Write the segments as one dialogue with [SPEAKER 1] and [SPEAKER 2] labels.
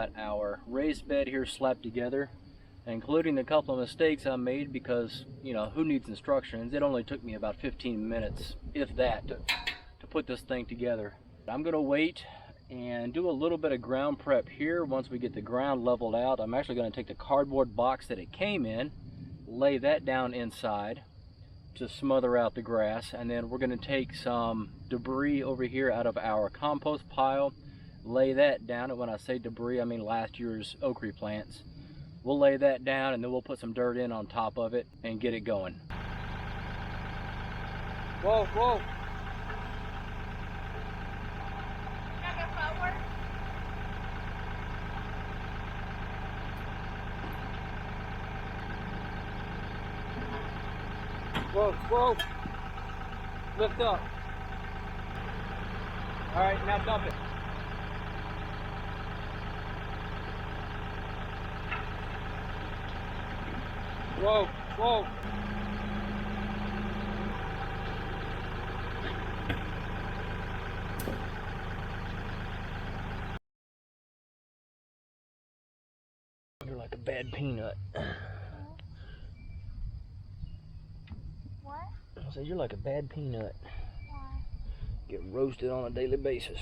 [SPEAKER 1] got our raised bed here slapped together, including the couple of mistakes I made because, you know, who needs instructions? It only took me about 15 minutes, if that, to put this thing together. I'm gonna wait and do a little bit of ground prep here. Once we get the ground leveled out, I'm actually gonna take the cardboard box that it came in, lay that down inside to smother out the grass, and then we're going to take some debris over here out of our compost pile, lay that down. And when I say debris, I mean last year's okra plants. We'll lay that down and then we'll put some dirt in on top of it and get it going. Whoa, whoa. Whoa, whoa. Lift up. All right, now dump it. Whoa, whoa. You're like a bad peanut.
[SPEAKER 2] What?
[SPEAKER 1] I said, you're like a bad peanut.
[SPEAKER 2] Why?
[SPEAKER 1] Get roasted on a daily basis.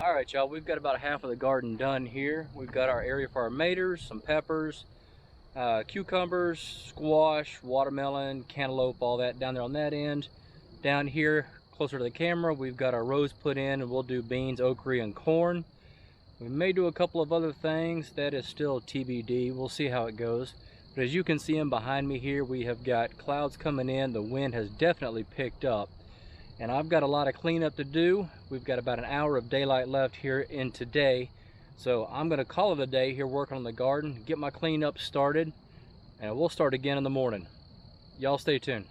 [SPEAKER 1] All right, y'all, we've got about half of the garden done here. We've got our area for our maters, some peppers, cucumbers, squash, watermelon, cantaloupe, all that down there on that end. Down here, closer to the camera, we've got our rows put in, and we'll do beans, okra, and corn. We may do a couple of other things. That is still TBD. We'll see how it goes. But as you can see in behind me here, we have got clouds coming in. The wind has definitely picked up. And I've got a lot of cleanup to do. We've got about an hour of daylight left here in today. So I'm gonna call it a day here working on the garden, get my cleanup started, and we'll start again in the morning. Y'all stay tuned.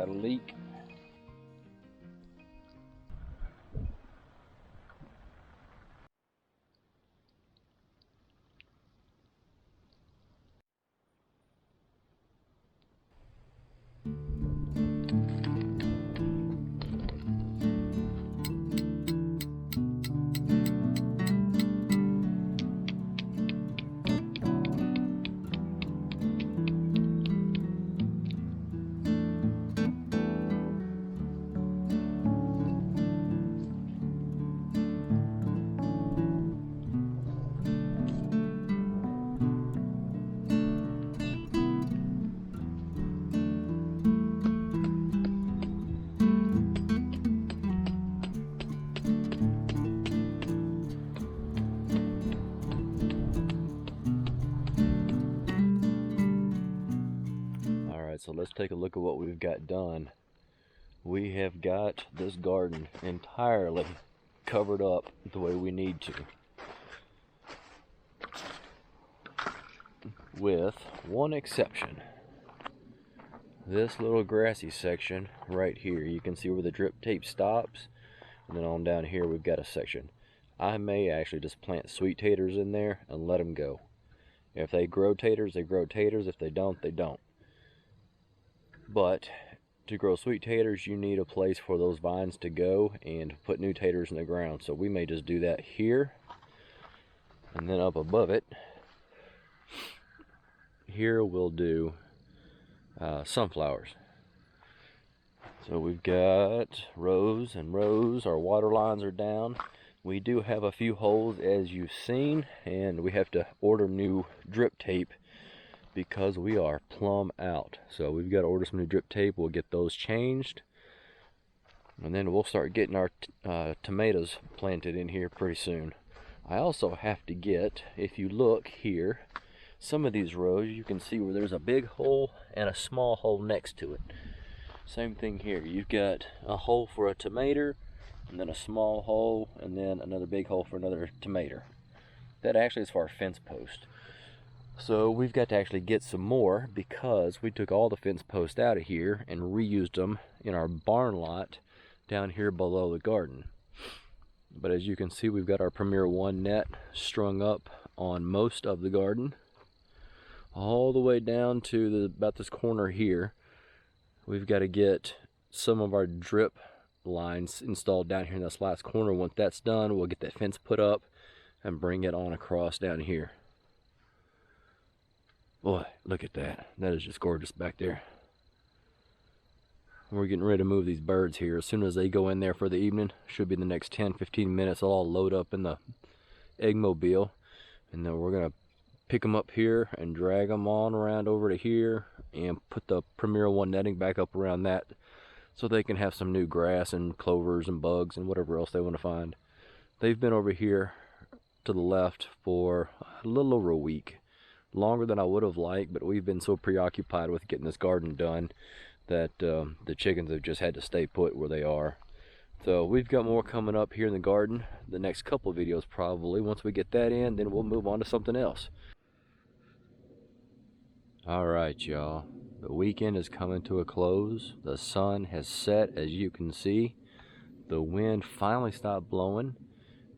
[SPEAKER 1] got a leak. So let's take a look at what we've got done. We have got this garden entirely covered up the way we need to, with one exception. This little grassy section right here, you can see where the drip tape stops, and then on down here we've got a section. I may actually just plant sweet taters in there and let them go. If they grow taters, they grow taters. If they don't, they don't. But to grow sweet taters, you need a place for those vines to go and put new taters in the ground. So we may just do that here, and then up above it here we'll do sunflowers. So we've got rows and rows. Our water lines are down. We do have a few holes, as you've seen, and we have to order new drip tape because we are plumb out. So we've got to order some new drip tape. We'll get those changed, and then we'll start getting our tomatoes planted in here pretty soon. I also have to get, if you look here, some of these rows, you can see where there's a big hole and a small hole next to it. Same thing here. You've got a hole for a tomato, and then a small hole, and then another big hole for another tomato. That actually is for our fence post. So we've got to actually get some more, because we took all the fence posts out of here and reused them in our barn lot down here below the garden. But as you can see, we've got our Premier 1 net strung up on most of the garden, all the way down to about this corner here. We've got to get some of our drip lines installed down here in this last corner. Once that's done, we'll get that fence put up and bring it on across down here. Boy, look at that. That is just gorgeous back there. We're getting ready to move these birds here. As soon as they go in there for the evening, should be the next 10-15 minutes, they'll all load up in the eggmobile, and then we're going to pick them up here and drag them on around over to here and put the Premier 1 netting back up around that, so they can have some new grass and clovers and bugs and whatever else they want to find. They've been over here to the left for a little over a week. Longer than I would have liked, but we've been so preoccupied with getting this garden done that the chickens have just had to stay put where they are. So we've got more coming up here in the garden, the next couple of videos probably. Once we get that in, then we'll move on to something else. Alright y'all, the weekend is coming to a close. The sun has set, as you can see. The wind finally stopped blowing,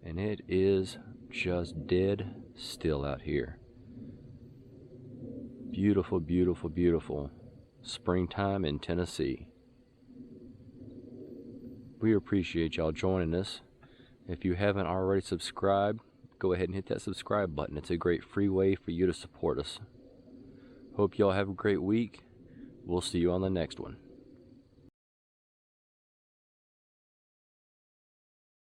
[SPEAKER 1] and it is just dead still out here. Beautiful, beautiful, beautiful springtime in Tennessee. We appreciate y'all joining us. If you haven't already subscribed, go ahead and hit that subscribe button. It's a great free way for you to support us. Hope y'all have a great week. We'll see you on the next one.